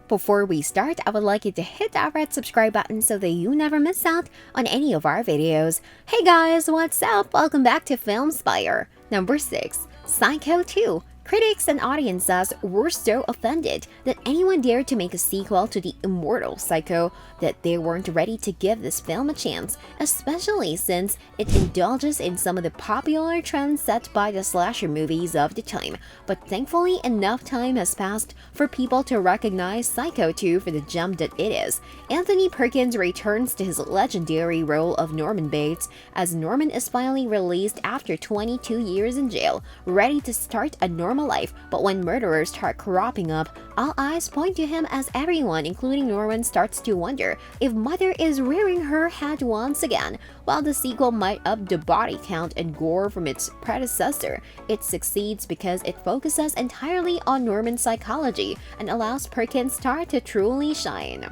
Before we start, I would like you to hit that red subscribe button so that you never miss out on any of our videos. Hey guys, what's up? Welcome back to Film Spire. Number 6. Psycho 2. Critics and audiences were so offended that anyone dared to make a sequel to the immortal Psycho that they weren't ready to give this film a chance, especially since it indulges in some of the popular trends set by the slasher movies of the time. But thankfully, enough time has passed for people to recognize Psycho 2 for the gem that it is. Anthony Perkins returns to his legendary role of Norman Bates, as Norman is finally released after 22 years in jail, ready to start a normal life. But when murderers start cropping up, all eyes point to him as everyone, including Norman, starts to wonder if Mother is rearing her head once again. While the sequel might up the body count and gore from its predecessor, it succeeds because it focuses entirely on Norman's psychology and allows Perkins' star to truly shine.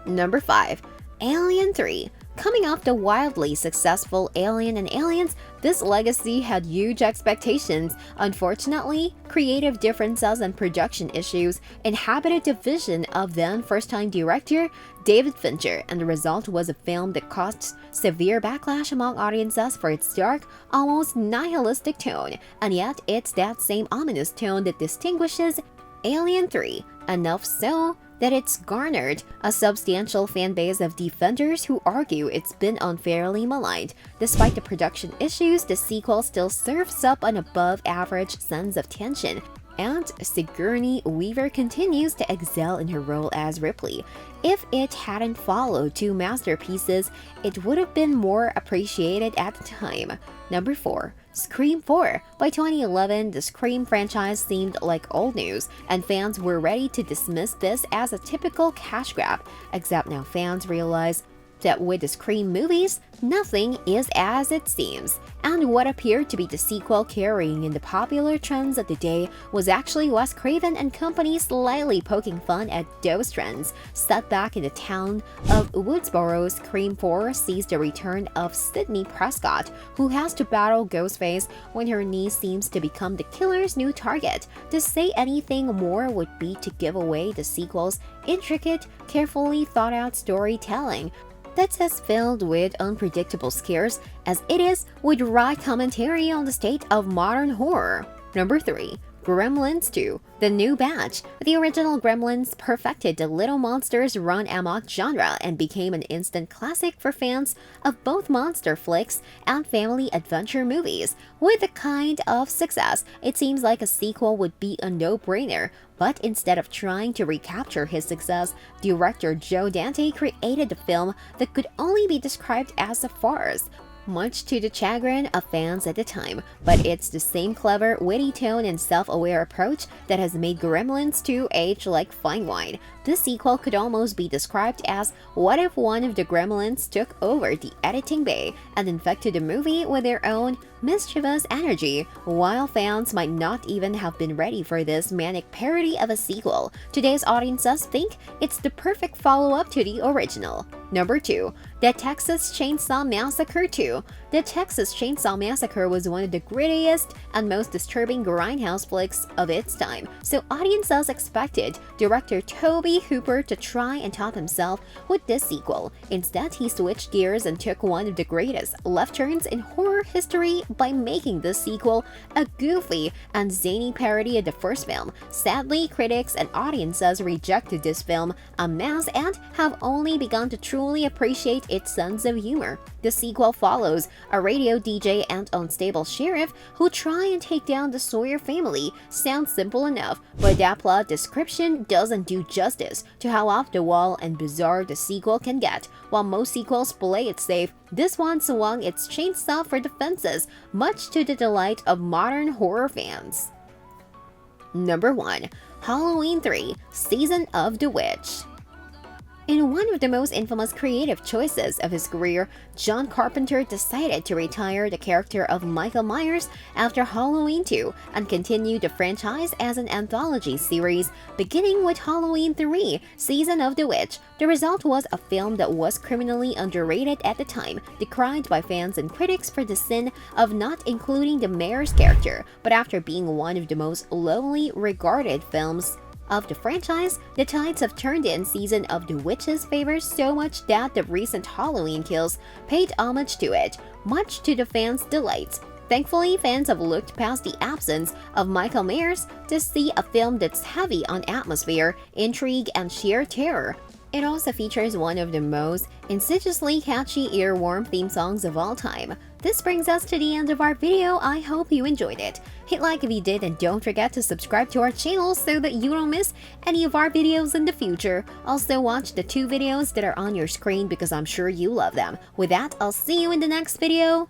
Number 5. Alien 3. Coming off the wildly successful Alien and Aliens, this legacy had huge expectations. Unfortunately, creative differences and production issues inhabited the vision of then first-time director David Fincher, and the result was a film that caused severe backlash among audiences for its dark, almost nihilistic tone. And yet, it's that same ominous tone that distinguishes Alien 3, enough so that it's garnered a substantial fan base of defenders who argue it's been unfairly maligned. Despite the production issues, the sequel still serves up an above-average sense of tension, and Sigourney Weaver continues to excel in her role as Ripley. If it hadn't followed two masterpieces, it would have been more appreciated at the time. Number 4. Scream 4. By 2011, the Scream franchise seemed like old news, and fans were ready to dismiss this as a typical cash grab. Except now fans realize that with the Scream movies, nothing is as it seems. And what appeared to be the sequel carrying in the popular trends of the day was actually Wes Craven and company slightly poking fun at those trends. Set back in the town of Woodsboro, Scream 4 sees the return of Sidney Prescott, who has to battle Ghostface when her niece seems to become the killer's new target. To say anything more would be to give away the sequel's intricate, carefully thought-out storytelling that's as filled with unpredictable scares as it is with wry commentary on the state of modern horror. Number 3. Gremlins 2. The New Batch. The original Gremlins perfected the little monsters run amok genre and became an instant classic for fans of both monster flicks and family adventure movies. With the kind of success, it seems like a sequel would be a no-brainer. But instead of trying to recapture his success, director Joe Dante created a film that could only be described as a farce, much to the chagrin of fans at the time. But it's the same clever, witty tone and self-aware approach that has made Gremlins 2 age like fine wine. This sequel could almost be described as what if one of the Gremlins took over the editing bay and infected the movie with their own mischievous energy. While fans might not even have been ready for this manic parody of a sequel, today's audiences think it's the perfect follow-up to the original. Number 2. The Texas Chainsaw Massacre 2. The Texas Chainsaw Massacre was one of the grittiest and most disturbing grindhouse flicks of its time, so audiences expected director Tobe Hooper to try and top himself with this sequel. Instead, he switched gears and took one of the greatest left turns in horror history by making this sequel a goofy and zany parody of the first film. Sadly, critics and audiences rejected this film en masse and have only begun to truly appreciate its sense of humor. The sequel follows a radio DJ and unstable sheriff who try and take down the Sawyer family. Sounds simple enough, but that plot description doesn't do justice to how off the wall and bizarre the sequel can get. While most sequels play it safe, this one swung its chainsaw for the fences, much to the delight of modern horror fans. Number 1. Halloween 3. Season of the Witch. In one of the most infamous creative choices of his career, John Carpenter decided to retire the character of Michael Myers after Halloween 2 and continue the franchise as an anthology series, beginning with Halloween 3, Season of the Witch. The result was a film that was criminally underrated at the time, decried by fans and critics for the sin of not including the mayor's character, but after being one of the most lowly regarded films of the franchise, the tides have turned in season of The Witch's favor so much that the recent Halloween kills paid homage to it, much to the fans' delight. Thankfully, fans have looked past the absence of Michael Myers to see a film that's heavy on atmosphere, intrigue, and sheer terror. It also features one of the most insidiously catchy earworm theme songs of all time. This brings us to the end of our video. I hope you enjoyed it. Hit like if you did and don't forget to subscribe to our channel so that you don't miss any of our videos in the future. Also watch the 2 videos that are on your screen because I'm sure you love them. With that, I'll see you in the next video.